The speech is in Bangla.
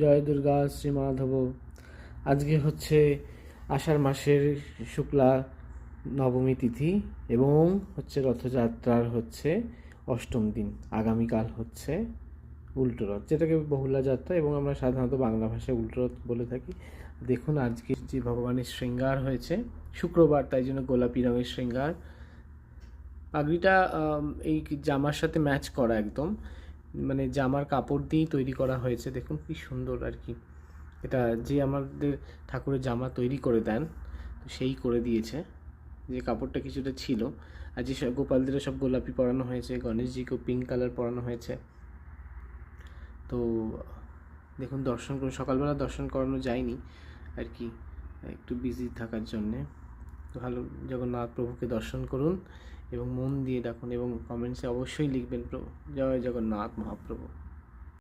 জয় দুর্গা শ্রী মাধব। আজকে হচ্ছে আষাঢ় মাসের শুক্লা নবমী তিথি এবং হচ্ছে রথযাত্রার হচ্ছে অষ্টম দিন। আগামীকাল হচ্ছে উল্টো রথ, যেটাকে বহুলা যাত্রা এবং আমরা সাধারণত বাংলা ভাষায় উল্টো রথ বলে থাকি। দেখুন আজকে যে ভগবানের শৃঙ্গার হয়েছে, শুক্রবার তাই জন্য গোলাপি রঙের শৃঙ্গার। পাগড়িটা এই জামার সাথে ম্যাচ করা একদম, মানে জামার কাপড় দিয়েই তৈরি করা হয়েছে। দেখুন কি সুন্দর আর কি। এটা যে আমাদের ঠাকুরের জামা তৈরি করে দেন, তো সেই করে দিয়েছে। যে কাপড়টা কিছুটা ছিল, আর যে সব গোপালদের সব গোলাপি পরানো হয়েছে, গণেশজিকেও পিঙ্ক কালার পরানো হয়েছে। তো দেখুন দর্শন করুন, সকালবেলা দর্শন করানো যায়নি আর কি, একটু বিজি থাকার জন্যে। ভালো জগন্নাথ প্রভুকে দর্শন করুন এবং মন দিয়ে ডাকুন এবং কমেন্টসে অবশ্যই লিখবেন জয় জগন্নাথ মহাপ্রভু।